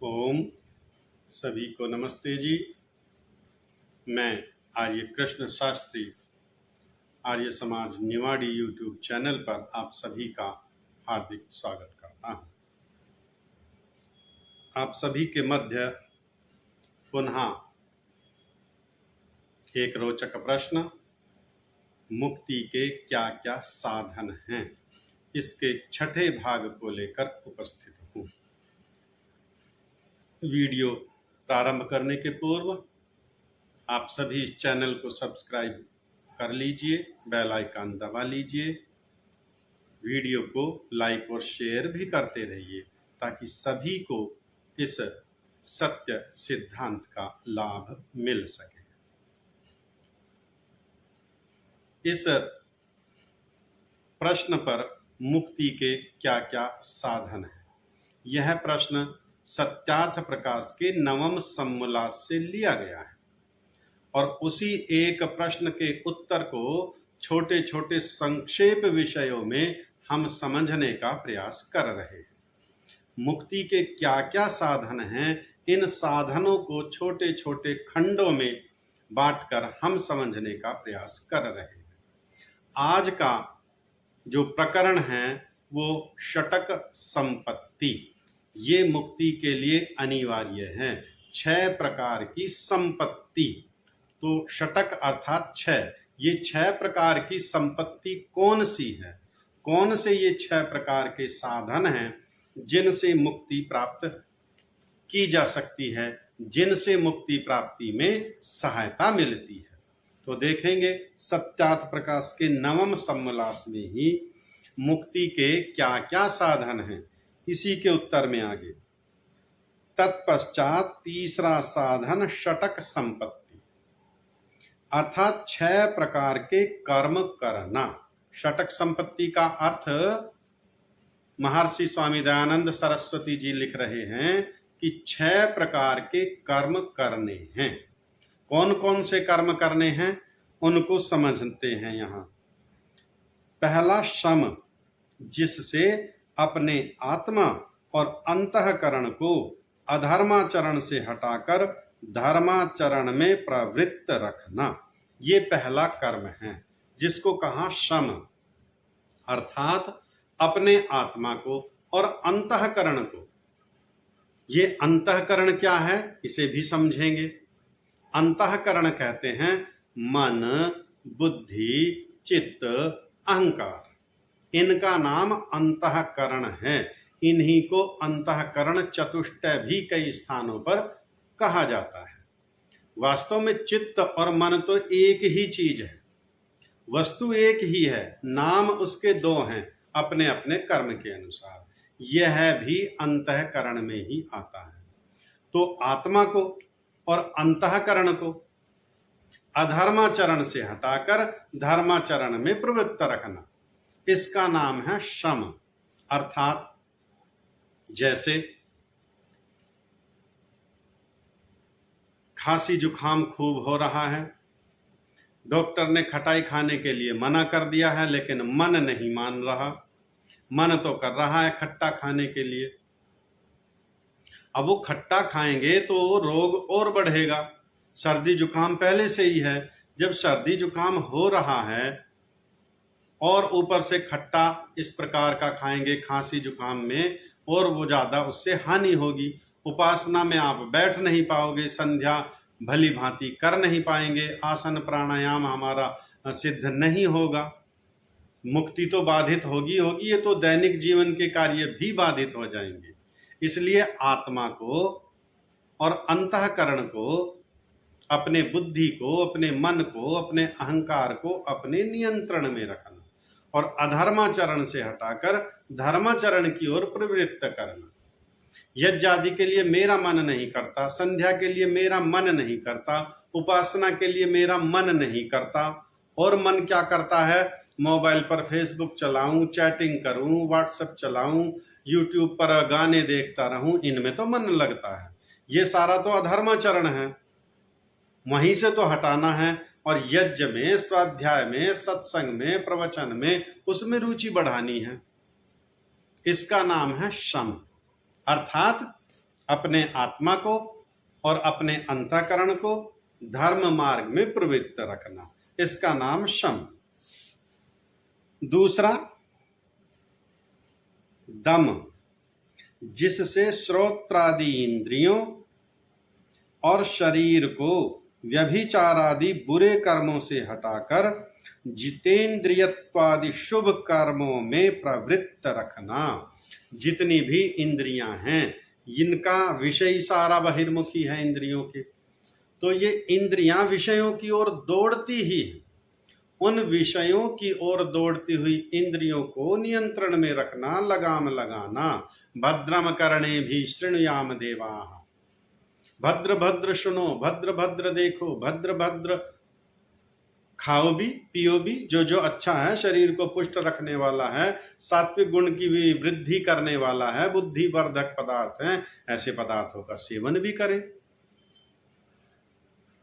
ओम सभी को नमस्ते जी। मैं आर्य कृष्ण शास्त्री आर्य समाज निवाड़ी यूट्यूब चैनल पर आप सभी का हार्दिक स्वागत करता हूं। आप सभी के मध्य पुनः एक रोचक प्रश्न, मुक्ति के क्या क्या साधन हैं, इसके छठे भाग को लेकर उपस्थित हूं। वीडियो प्रारंभ करने के पूर्व आप सभी इस चैनल को सब्सक्राइब कर लीजिए, बेल आइकन दबा लीजिए, वीडियो को लाइक और शेयर भी करते रहिए ताकि सभी को इस सत्य सिद्धांत का लाभ मिल सके। इस प्रश्न पर मुक्ति के क्या क्या साधन हैं, यह प्रश्न सत्यार्थ प्रकाश के नवम सम्मोल्लास से लिया गया है और उसी एक प्रश्न के उत्तर को छोटे छोटे संक्षेप विषयों में हम समझने का प्रयास कर रहे हैं। मुक्ति के क्या क्या साधन हैं, इन साधनों को छोटे छोटे खंडों में बांटकर हम समझने का प्रयास कर रहे हैं। आज का जो प्रकरण है वो षटक संपत्ति, ये मुक्ति के लिए अनिवार्य है। 6 प्रकार की संपत्ति, तो षटक अर्थात 6, ये 6 प्रकार की संपत्ति कौन सी है, कौन से ये 6 प्रकार के साधन हैं जिनसे मुक्ति प्राप्त की जा सकती है, जिनसे मुक्ति प्राप्ति में सहायता मिलती है। तो देखेंगे सत्यार्थ प्रकाश के नवम सम्मोल्लास में ही मुक्ति के क्या क्या साधन हैं, इसी के उत्तर में आगे। तत्पश्चात तीसरा साधन षटक संपत्ति, अर्थात 6 प्रकार के कर्म करना। षटक संपत्ति का अर्थ महर्षि स्वामी दयानंद सरस्वती जी लिख रहे हैं कि 6 प्रकार के कर्म करने हैं। कौन कौन से कर्म करने हैं उनको समझते हैं यहाँ। पहला श्रम, जिससे अपने आत्मा और अंतःकरण को अधर्माचरण से हटाकर धर्माचरण में प्रवृत्त रखना, ये पहला कर्म है जिसको कहा श्रम, अर्थात अपने आत्मा को और अंतःकरण को। ये अंतःकरण क्या है इसे भी समझेंगे। अंतःकरण कहते हैं मन, बुद्धि, चित्त, अहंकार, इनका नाम अंतःकरण है। इन्हीं को अंतःकरण चतुष्टय भी कई स्थानों पर कहा जाता है। वास्तव में चित्त और मन तो एक ही चीज है, वस्तु एक ही है, नाम उसके 2 हैं अपने अपने कर्म के अनुसार। यह भी अंतःकरण में ही आता है। तो आत्मा को और अंतःकरण को अधर्माचरण से हटाकर धर्माचरण में प्रवृत्त रखना, इसका नाम है श्रम। अर्थात जैसे खांसी जुकाम खूब हो रहा है, डॉक्टर ने खटाई खाने के लिए मना कर दिया है, लेकिन मन नहीं मान रहा, मन तो कर रहा है खट्टा खाने के लिए। अब वो खट्टा खाएंगे तो रोग और बढ़ेगा। सर्दी जुकाम पहले से ही है, जब सर्दी जुकाम हो रहा है और ऊपर से खट्टा इस प्रकार का खाएंगे खांसी जुकाम में, और वो ज्यादा उससे हानि होगी। उपासना में आप बैठ नहीं पाओगे, संध्या भली भांति कर नहीं पाएंगे, आसन प्राणायाम हमारा सिद्ध नहीं होगा, मुक्ति तो बाधित होगी होगी, ये तो दैनिक जीवन के कार्य भी बाधित हो जाएंगे। इसलिए आत्मा को और अंतःकरण को, अपने बुद्धि को, अपने मन को, अपने अहंकार को अपने नियंत्रण में रखना और अधर्माचरण से हटाकर धर्माचरण की ओर प्रवृत्त करना। यज्ञ आदि के लिए मेरा मन नहीं करता, संध्या के लिए मेरा मन नहीं करता, उपासना के लिए मेरा मन नहीं करता, और मन क्या करता है, मोबाइल पर फेसबुक चलाऊं, चैटिंग करूं, व्हाट्सएप चलाऊं, यूट्यूब पर गाने देखता रहूं, इनमें तो मन लगता है। ये सारा तो अधर्माचरण है, वहीं से तो हटाना है। और यज्ञ में, स्वाध्याय में, सत्संग में, प्रवचन में, उसमें रुचि बढ़ानी है। इसका नाम है श्रम, अर्थात अपने आत्मा को और अपने अंतःकरण को धर्म मार्ग में प्रवृत्त रखना, इसका नाम शम। दूसरा दम, जिससे श्रोत्रादि इंद्रियों और शरीर को व्यभिचार आदि बुरे कर्मों से हटाकर जितेंद्रियत्वादि शुभ कर्मों में प्रवृत्त रखना। जितनी भी इंद्रियां हैं इनका विषय सारा बहिर्मुखी है इंद्रियों के, तो ये इंद्रियां विषयों की ओर दौड़ती ही है। उन विषयों की ओर दौड़ती हुई इंद्रियों को नियंत्रण में रखना, लगाम लगाना। भद्रम कर्णे भी शृणुयाम देवाः, भद्र भद्र सुनो, भद्र भद्र देखो, भद्र भद्र खाओ भी पियो भी। जो जो अच्छा है, शरीर को पुष्ट रखने वाला है, सात्विक गुण की भी वृद्धि करने वाला है, बुद्धिवर्धक पदार्थ हैं, ऐसे पदार्थों का सेवन भी करें।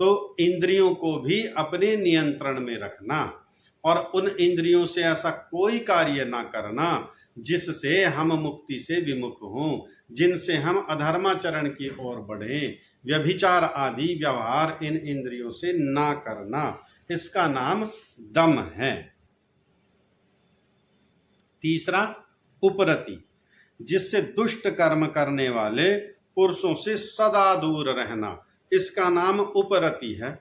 तो इंद्रियों को भी अपने नियंत्रण में रखना और उन इंद्रियों से ऐसा कोई कार्य ना करना जिससे हम मुक्ति से विमुख हों, जिनसे हम अधर्माचरण की ओर बढ़ें। व्यभिचार आदि व्यवहार इन इंद्रियों से ना करना, इसका नाम दम है। तीसरा उपरति, जिससे दुष्ट कर्म करने वाले पुरुषों से सदा दूर रहना, इसका नाम उपरति है।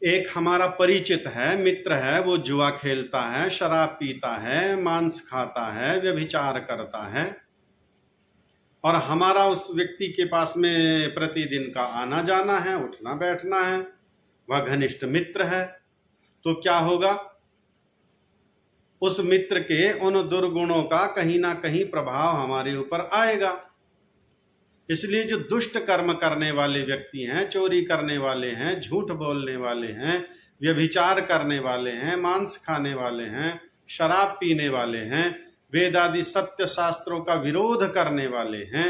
एक हमारा परिचित है, मित्र है, वो जुआ खेलता है, शराब पीता है, मांस खाता है, व्यभिचार करता है और हमारा उस व्यक्ति के पास में प्रतिदिन का आना जाना है, उठना बैठना है, वह घनिष्ठ मित्र है। तो क्या होगा, उस मित्र के उन दुर्गुणों का कहीं ना कहीं प्रभाव हमारे ऊपर आएगा। इसलिए जो दुष्ट कर्म करने वाले व्यक्ति हैं, चोरी करने वाले हैं, झूठ बोलने वाले हैं, व्यभिचार करने वाले हैं, मांस खाने वाले हैं, शराब पीने वाले हैं, वेद आदि सत्य शास्त्रों का विरोध करने वाले हैं,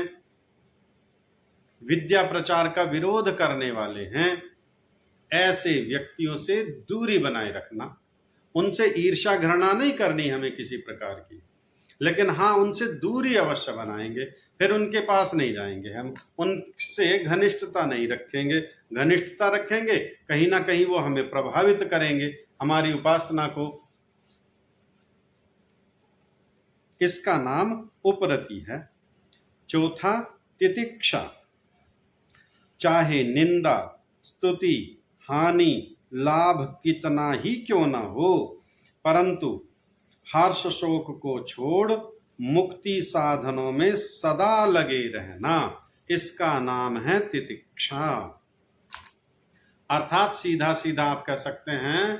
विद्या प्रचार का विरोध करने वाले हैं, ऐसे व्यक्तियों से दूरी बनाए रखना। उनसे ईर्ष्या घृणा नहीं करनी हमें किसी प्रकार की, लेकिन हाँ उनसे दूरी अवश्य बनाएंगे, फिर उनके पास नहीं जाएंगे, हम उनसे घनिष्ठता नहीं रखेंगे। घनिष्ठता रखेंगे कहीं ना कहीं वो हमें प्रभावित करेंगे, हमारी उपासना को। इसका नाम उपरति है। चौथा तितिक्षा, चाहे निंदा स्तुति हानि लाभ कितना ही क्यों ना हो, परंतु हर्ष शोक को छोड़ मुक्ति साधनों में सदा लगे रहना, इसका नाम है तितिक्षा। अर्थात सीधा सीधा आप कह सकते हैं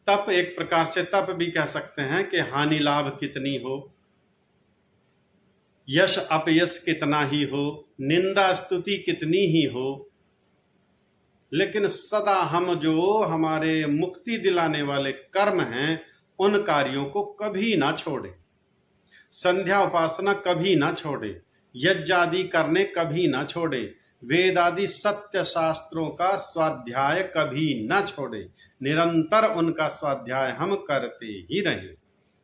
तप, एक प्रकार से तप भी कह सकते हैं कि हानि लाभ कितनी हो, यश अपयश कितना ही हो, निंदा स्तुति कितनी ही हो, लेकिन सदा हम जो हमारे मुक्ति दिलाने वाले कर्म हैं उन कार्यों को कभी ना छोड़े। संध्या उपासना कभी ना छोड़े, यज्ञ आदि करने कभी ना छोड़े, वेद आदि सत्य शास्त्रों का स्वाध्याय कभी ना छोड़े, निरंतर उनका स्वाध्याय हम करते ही रहें,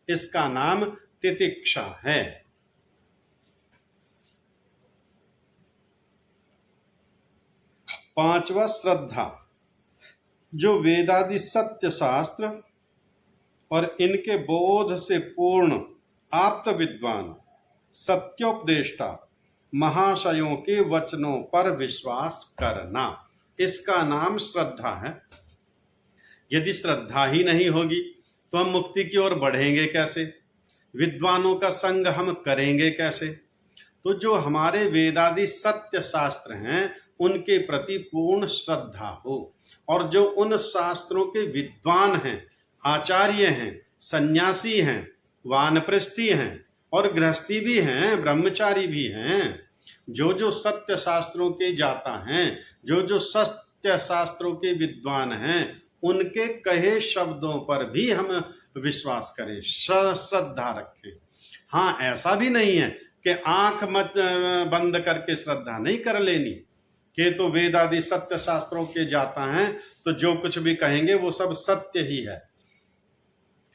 इसका नाम तितिक्षा है। पांचवा श्रद्धा, जो वेदादि सत्य शास्त्र और इनके बोध से पूर्ण आप्त विद्वान सत्योपदेष्टा महाशयों के वचनों पर विश्वास करना, इसका नाम श्रद्धा है। यदि श्रद्धा ही नहीं होगी तो हम मुक्ति की ओर बढ़ेंगे कैसे, विद्वानों का संग हम करेंगे कैसे। तो जो हमारे वेदादि सत्य शास्त्र हैं उनके प्रति पूर्ण श्रद्धा हो, और जो उन शास्त्रों के विद्वान हैं, आचार्य हैं, सन्यासी हैं, वानप्रस्थी हैं और गृहस्थी भी हैं, ब्रह्मचारी भी हैं, जो जो सत्य शास्त्रों के जाता हैं, जो जो सत्य शास्त्रों के विद्वान हैं, उनके कहे शब्दों पर भी हम विश्वास करें, श्रद्धा रखें। हाँ, ऐसा भी नहीं है कि आंख मत बंद करके श्रद्धा नहीं कर लेनी कि तो वेद आदि सत्य शास्त्रों के जाता है तो जो कुछ भी कहेंगे वो सब सत्य ही है।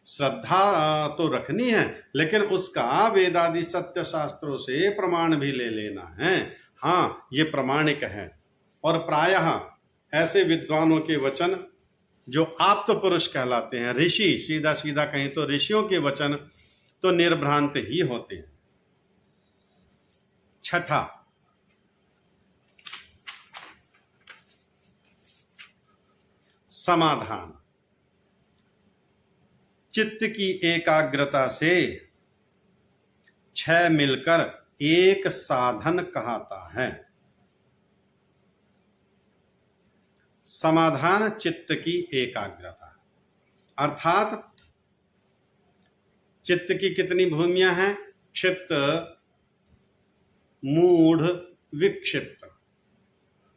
श्रद्धा तो रखनी है, लेकिन उसका वेदादि सत्य शास्त्रों से प्रमाण भी ले लेना है। हाँ, ये प्रमाणिक है। और प्रायः ऐसे विद्वानों के वचन जो आप्त पुरुष कहलाते हैं, ऋषि, सीधा सीधा कहें तो ऋषियों के वचन तो निर्भ्रांत ही होते हैं। छठा, समाधान। चित्त की एकाग्रता से 6 मिलकर एक साधन कहता है। समाधान चित्त की एकाग्रता, अर्थात चित्त की कितनी भूमियां हैं? क्षिप्त, मूढ़, विक्षिप्त,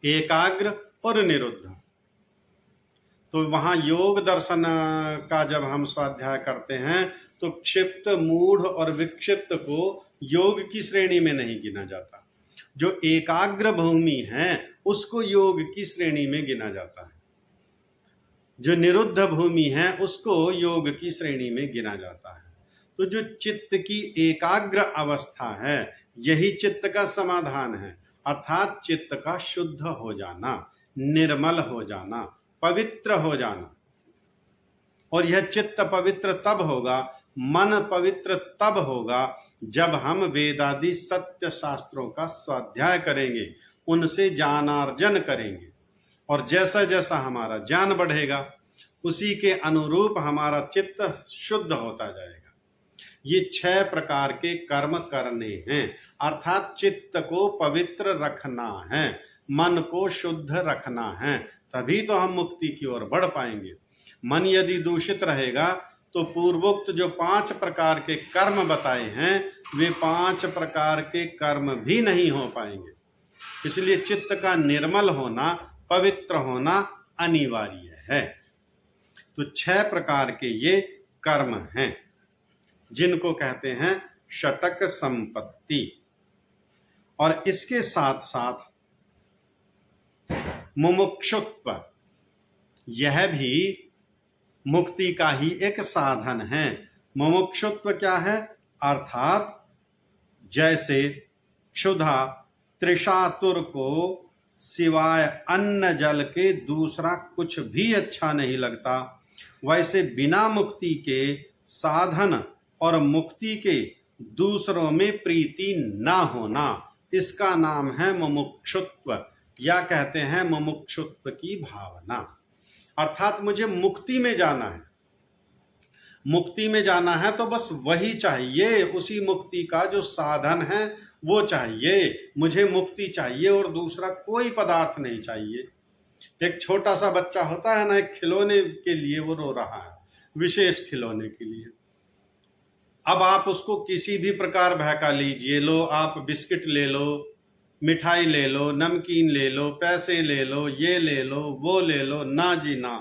एकाग्र और निरुद्ध। तो वहां योग दर्शन का जब हम स्वाध्याय करते हैं तो क्षिप्त, मूढ़ और विक्षिप्त को योग की श्रेणी में नहीं गिना जाता। जो एकाग्र भूमि है उसको योग की श्रेणी में गिना जाता है। जो निरुद्ध भूमि है उसको योग की श्रेणी में गिना जाता है। तो जो चित्त की एकाग्र अवस्था है यही चित्त का समाधान है, अर्थात चित्त का शुद्ध हो जाना, निर्मल हो जाना, पवित्र हो जाना। और यह चित्त पवित्र तब होगा, मन पवित्र तब होगा जब हम वेदादि सत्य शास्त्रों का स्वाध्याय करेंगे, उनसे ज्ञानार्जन करेंगे। और जैसा जैसा हमारा ज्ञान बढ़ेगा उसी के अनुरूप हमारा चित्त शुद्ध होता जाएगा। ये 6 प्रकार के कर्म करने हैं, अर्थात चित्त को पवित्र रखना है, मन को शुद्ध रखना है, तभी तो हम मुक्ति की ओर बढ़ पाएंगे। मन यदि दूषित रहेगा तो पूर्वोक्त जो 5 प्रकार के कर्म बताए हैं वे 5 प्रकार के कर्म भी नहीं हो पाएंगे। इसलिए चित्त का निर्मल होना, पवित्र होना अनिवार्य है। तो 6 प्रकार के ये कर्म हैं जिनको कहते हैं षटक संपत्ति। और इसके साथ साथ मुमुक्षुत्व, यह भी मुक्ति का ही एक साधन है। मुमुक्षुत्व क्या है? अर्थात जैसे क्षुधा, तृषातुर को सिवाय अन्न जल के दूसरा कुछ भी अच्छा नहीं लगता, वैसे बिना मुक्ति के साधन और मुक्ति के दूसरों में प्रीति ना होना, इसका नाम है मुमुक्षुत्व, या कहते हैं मुमुक्षुत्व की भावना। अर्थात मुझे मुक्ति में जाना है, मुक्ति में जाना है तो बस वही चाहिए, उसी मुक्ति का जो साधन है वो चाहिए। मुझे मुक्ति चाहिए और दूसरा कोई पदार्थ नहीं चाहिए। एक छोटा सा बच्चा होता है ना, एक खिलौने के लिए वो रो रहा है, विशेष खिलौने के लिए। अब आप उसको किसी भी प्रकार बहका लीजिए, लो आप बिस्किट ले लो, मिठाई ले लो, नमकीन ले लो, पैसे ले लो, ये ले लो, वो ले लो, ना जी ना,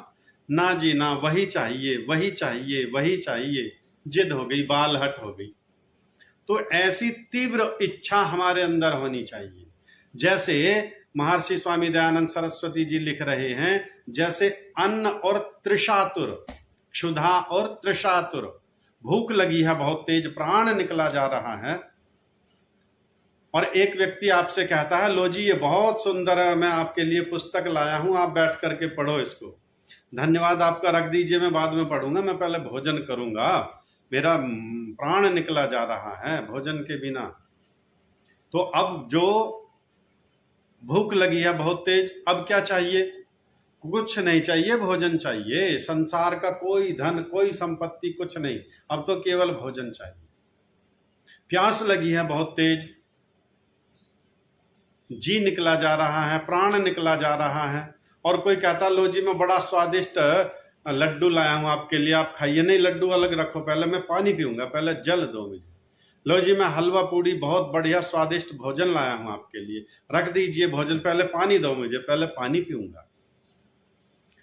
ना जी ना, वही चाहिए, वही चाहिए, वही चाहिए, जिद हो गई, बाल हट हो गई। तो ऐसी तीव्र इच्छा हमारे अंदर होनी चाहिए। जैसे महर्षि स्वामी दयानंद सरस्वती जी लिख रहे हैं, जैसे अन्न और तृषातुर, क्षुधा और तृषातुर, भूख लगी है बहुत तेज, प्राण निकला जा रहा है, और एक व्यक्ति आपसे कहता है, लो जी ये बहुत सुंदर है, मैं आपके लिए पुस्तक लाया हूं, आप बैठ करके पढ़ो इसको। धन्यवाद आपका, रख दीजिए, मैं बाद में पढ़ूंगा, मैं पहले भोजन करूंगा, मेरा प्राण निकला जा रहा है भोजन के बिना। तो अब जो भूख लगी है बहुत तेज, अब क्या चाहिए? कुछ नहीं चाहिए, भोजन चाहिए। संसार का कोई धन, कोई संपत्ति, कुछ नहीं, अब तो केवल भोजन चाहिए। प्यास लगी है बहुत तेज, जी निकला जा रहा है, प्राण निकला जा रहा है, और कोई कहता लो जी मैं बड़ा स्वादिष्ट लड्डू लाया हूं आपके लिए, आप खाइए। नहीं, लड्डू अलग रखो, पहले मैं पानी पीऊंगा, पहले जल दो मुझे। लो जी मैं हलवा पूड़ी बहुत बढ़िया स्वादिष्ट भोजन लाया हूं आपके लिए, रख दीजिए भोजन, पहले पानी दो मुझे, पहले पानी पीऊंगा।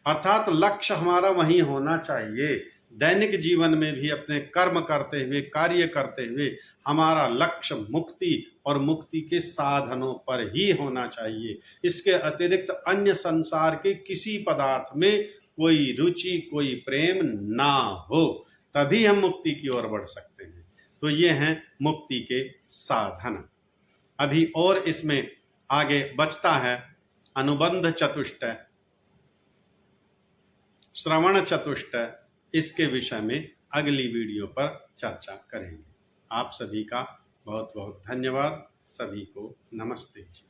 अर्थात लक्ष्य हमारा वही होना चाहिए। दैनिक जीवन में भी अपने कर्म करते हुए, कार्य करते हुए हमारा लक्ष्य मुक्ति और मुक्ति के साधनों पर ही होना चाहिए। इसके अतिरिक्त अन्य संसार के किसी पदार्थ में कोई रुचि, कोई प्रेम ना हो, तभी हम मुक्ति की ओर बढ़ सकते हैं। तो ये हैं मुक्ति के साधन। अभी और इसमें आगे बचता है अनुबंध चतुष्टय, श्रवण चतुष्टय। इसके विषय में अगली वीडियो पर चर्चा करेंगे। आप सभी का बहुत बहुत धन्यवाद। सभी को नमस्ते जी।